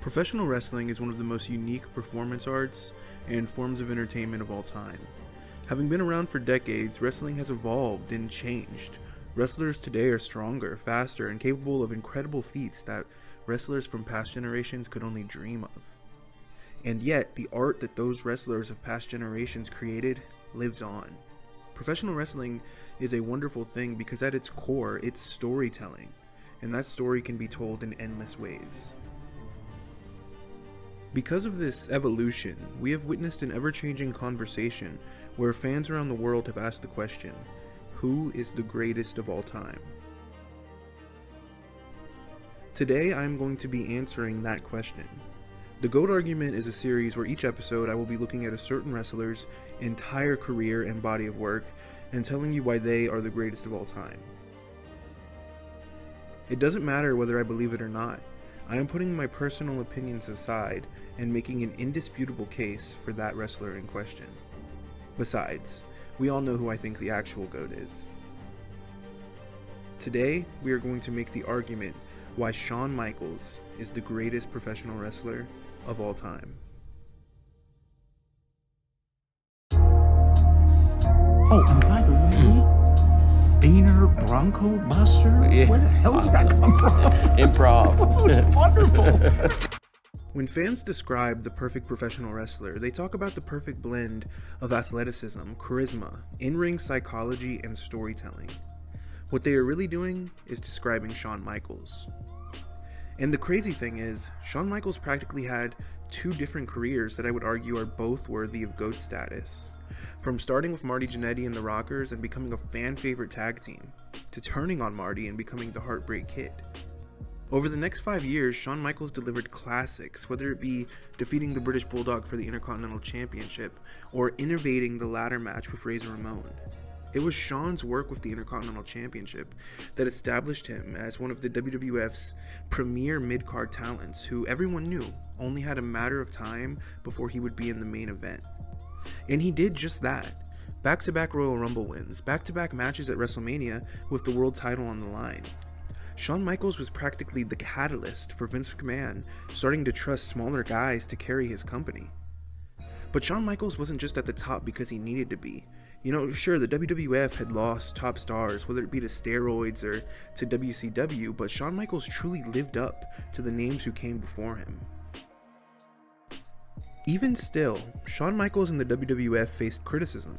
Professional wrestling is one of the most unique performance arts and forms of entertainment of all time. Having been around for decades, wrestling has evolved and changed. Wrestlers today are stronger, faster, and capable of incredible feats that wrestlers from past generations could only dream of. And yet, the art that those wrestlers of past generations created lives on. Professional wrestling is a wonderful thing because at its core, it's storytelling, and that story can be told in endless ways. Because of this evolution, we have witnessed an ever-changing conversation where fans around the world have asked the question, who is the greatest of all time? Today, I am going to be answering that question. The GOAT Argument is a series where each episode I will be looking at a certain wrestler's entire career and body of work and telling you why they are the greatest of all time. It doesn't matter whether I believe it or not. I am putting my personal opinions aside and making an indisputable case for that wrestler in question. Besides, we all know who I think the actual GOAT is. Today, we are going to make the argument why Shawn Michaels is the greatest professional wrestler of all time. Oh, and by the way, Beaner Bronco Buster? Yeah. Where the hell did that come from? Improv. Oh, it's wonderful. When fans describe the perfect professional wrestler, they talk about the perfect blend of athleticism, charisma, in-ring psychology, and storytelling. What they are really doing is describing Shawn Michaels. And the crazy thing is, Shawn Michaels practically had two different careers that I would argue are both worthy of GOAT status. From starting with Marty Jannetty and the Rockers and becoming a fan-favorite tag team, to turning on Marty and becoming the Heartbreak Kid. Over the next 5 years, Shawn Michaels delivered classics, whether it be defeating the British Bulldog for the Intercontinental Championship, or innovating the ladder match with Razor Ramon. It was Shawn's work with the Intercontinental Championship that established him as one of the WWF's premier mid-card talents who everyone knew only had a matter of time before he would be in the main event. And he did just that. Back-to-back Royal Rumble wins, back-to-back matches at Wrestlemania with the world title on the line. Shawn Michaels was practically the catalyst for Vince McMahon starting to trust smaller guys to carry his company. But Shawn Michaels wasn't just at the top because he needed to be. You know, sure, the WWF had lost top stars, whether it be to steroids or to WCW, but Shawn Michaels truly lived up to the names who came before him. Even still, Shawn Michaels and the WWF faced criticism,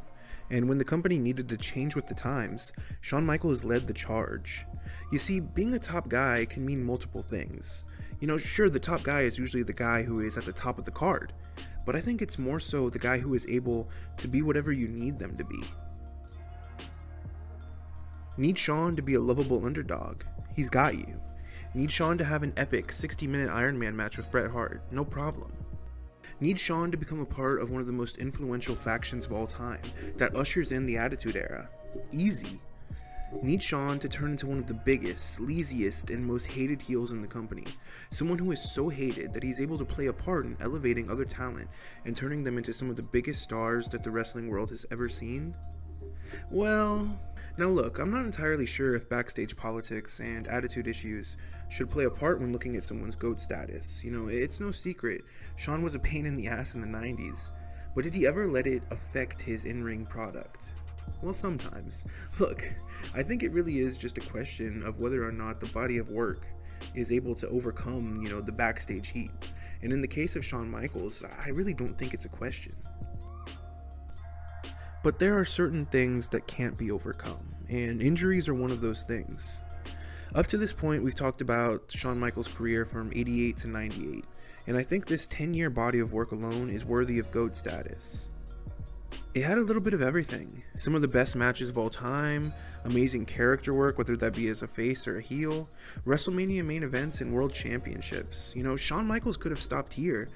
and when the company needed to change with the times, Shawn Michaels led the charge. You see, being a top guy can mean multiple things. You know, sure, the top guy is usually the guy who is at the top of the card, but I think it's more so the guy who is able to be whatever you need them to be. Need Shawn to be a lovable underdog? He's got you. Need Shawn to have an epic 60-minute Iron Man match with Bret Hart? No problem. Need Shawn to become a part of one of the most influential factions of all time that ushers in the Attitude Era? Easy. Need Shawn to turn into one of the biggest, sleaziest, and most hated heels in the company. Someone who is so hated that he's able to play a part in elevating other talent and turning them into some of the biggest stars that the wrestling world has ever seen? Well, now look, I'm not entirely sure if backstage politics and attitude issues should play a part when looking at someone's GOAT status. You know, it's no secret, Shawn was a pain in the ass in the 90s, but did he ever let it affect his in-ring product? Well, sometimes. Look, I think it really is just a question of whether or not the body of work is able to overcome, the backstage heat. And in the case of Shawn Michaels, I really don't think it's a question. But there are certain things that can't be overcome, and injuries are one of those things. Up to this point, we've talked about Shawn Michaels' career from 88 to 98, and I think this 10-year body of work alone is worthy of GOAT status. It had a little bit of everything. Some of the best matches of all time, amazing character work, whether that be as a face or a heel, Wrestlemania main events, and world championships. Shawn Michaels could have stopped here,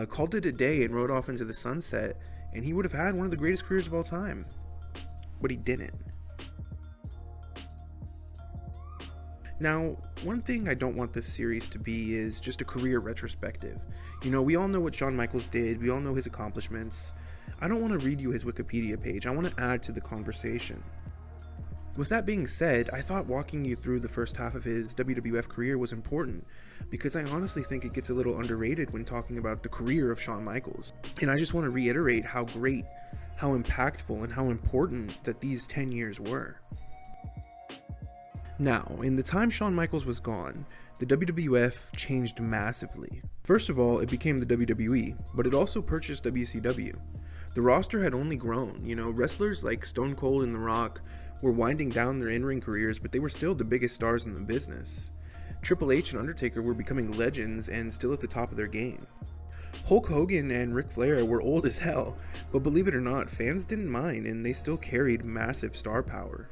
called it a day and rode off into the sunset, and he would have had one of the greatest careers of all time. But he didn't. Now, one thing I don't want this series to be is just a career retrospective. We all know what Shawn Michaels did, we all know his accomplishments. I don't want to read you his Wikipedia page, I want to add to the conversation. With that being said, I thought walking you through the first half of his WWF career was important, because I honestly think it gets a little underrated when talking about the career of Shawn Michaels. And I just want to reiterate how great, how impactful, and how important that these 10 years were. Now, in the time Shawn Michaels was gone, the WWF changed massively. First of all, it became the WWE, but it also purchased WCW. The roster had only grown. Wrestlers like Stone Cold and The Rock were winding down their in-ring careers, but they were still the biggest stars in the business. Triple H and Undertaker were becoming legends and still at the top of their game. Hulk Hogan and Ric Flair were old as hell, but believe it or not, fans didn't mind and they still carried massive star power.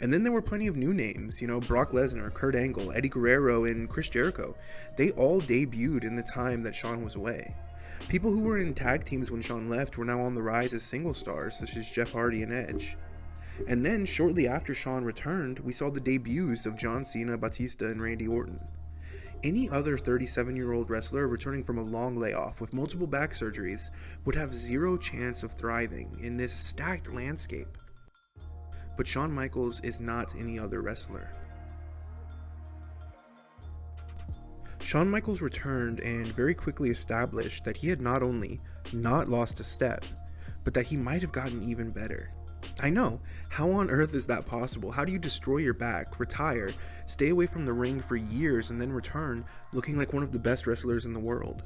And then there were plenty of new names, Brock Lesnar, Kurt Angle, Eddie Guerrero, and Chris Jericho. They all debuted in the time that Shawn was away. People who were in tag teams when Shawn left were now on the rise as single stars, such as Jeff Hardy and Edge. And then, shortly after Shawn returned, we saw the debuts of John Cena, Batista, and Randy Orton. Any other 37-year-old wrestler returning from a long layoff with multiple back surgeries would have zero chance of thriving in this stacked landscape. But Shawn Michaels is not any other wrestler. Shawn Michaels returned and very quickly established that he had not only not lost a step, but that he might have gotten even better. I know, how on earth is that possible? How do you destroy your back, retire, stay away from the ring for years, and then return looking like one of the best wrestlers in the world?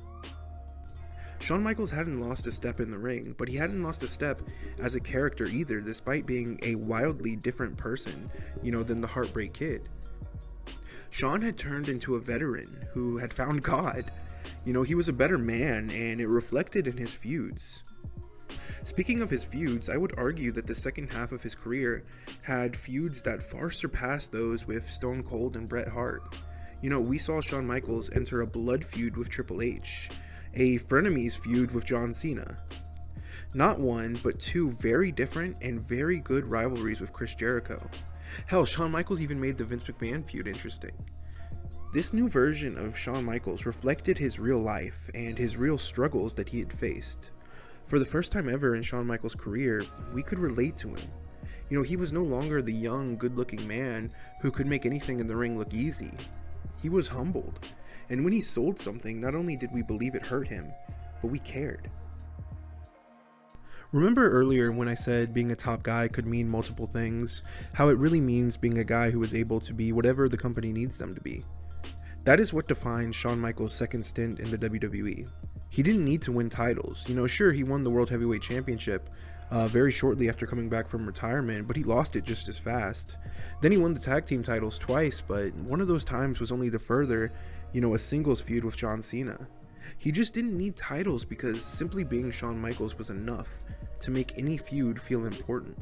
Shawn Michaels hadn't lost a step in the ring, but he hadn't lost a step as a character either, despite being a wildly different person, than the Heartbreak Kid. Shawn had turned into a veteran who had found God. He was a better man, and it reflected in his feuds. Speaking of his feuds, I would argue that the second half of his career had feuds that far surpassed those with Stone Cold and Bret Hart. We saw Shawn Michaels enter a blood feud with Triple H, a frenemies feud with John Cena. Not one, but two very different and very good rivalries with Chris Jericho. Hell, Shawn Michaels even made the Vince McMahon feud interesting. This new version of Shawn Michaels reflected his real life and his real struggles that he had faced. For the first time ever in Shawn Michaels' career, we could relate to him. He was no longer the young, good-looking man who could make anything in the ring look easy. He was humbled. And when he sold something, not only did we believe it hurt him, but we cared. Remember earlier when I said being a top guy could mean multiple things, how it really means being a guy who is able to be whatever the company needs them to be? That is what defines Shawn Michaels' second stint in the WWE. He didn't need to win titles. Sure, he won the World Heavyweight Championship very shortly after coming back from retirement, but he lost it just as fast. Then he won the tag team titles twice, but one of those times was only to further, a singles feud with John Cena. He just didn't need titles because simply being Shawn Michaels was enough to make any feud feel important.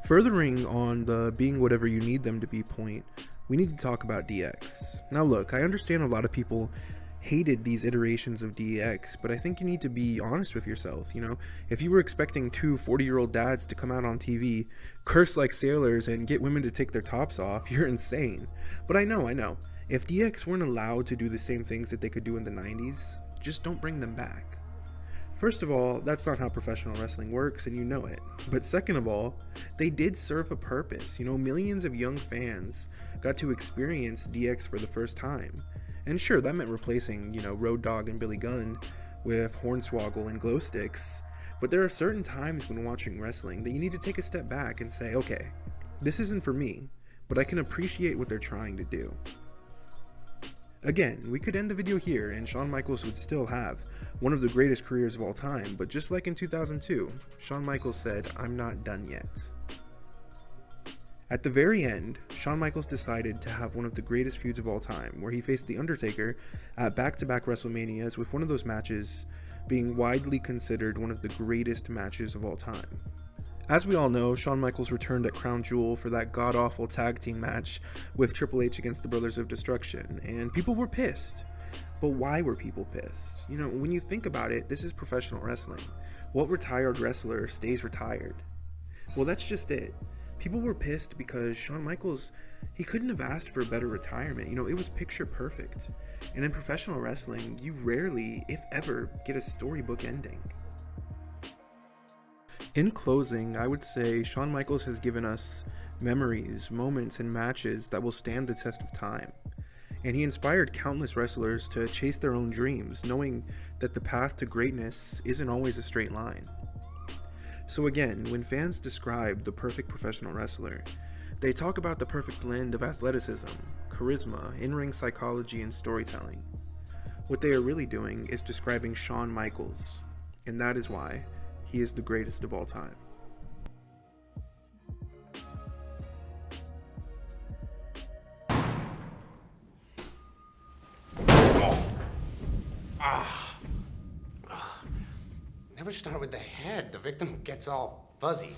Furthering on the being whatever you need them to be point, we need to talk about DX. Now look, I understand a lot of people hated these iterations of DX, but I think you need to be honest with yourself. If you were expecting two 40-year-old dads to come out on TV, curse like sailors, and get women to take their tops off, you're insane. But I know. If DX weren't allowed to do the same things that they could do in the 90s, just don't bring them back. First of all, that's not how professional wrestling works, and you know it. But second of all, they did serve a purpose. Millions of young fans got to experience DX for the first time. And sure, that meant replacing, Road Dogg and Billy Gunn with Hornswoggle and Glow Sticks. But there are certain times when watching wrestling that you need to take a step back and say, okay, this isn't for me, but I can appreciate what they're trying to do. Again, we could end the video here and Shawn Michaels would still have one of the greatest careers of all time, but just like in 2002, Shawn Michaels said, "I'm not done yet." At the very end, Shawn Michaels decided to have one of the greatest feuds of all time, where he faced The Undertaker at back-to-back Wrestlemanias, with one of those matches being widely considered one of the greatest matches of all time. As we all know, Shawn Michaels returned at Crown Jewel for that god-awful tag team match with Triple H against the Brothers of Destruction, and people were pissed. But why were people pissed? When you think about it, this is professional wrestling. What retired wrestler stays retired? Well, that's just it. People were pissed because Shawn Michaels, he couldn't have asked for a better retirement. It was picture perfect. And in professional wrestling, you rarely, if ever, get a storybook ending. In closing, I would say Shawn Michaels has given us memories, moments, and matches that will stand the test of time. And he inspired countless wrestlers to chase their own dreams, knowing that the path to greatness isn't always a straight line. So again, when fans describe the perfect professional wrestler, they talk about the perfect blend of athleticism, charisma, in-ring psychology, and storytelling. What they are really doing is describing Shawn Michaels, and that is why he is the greatest of all time. Never start with the head. The victim gets all fuzzy.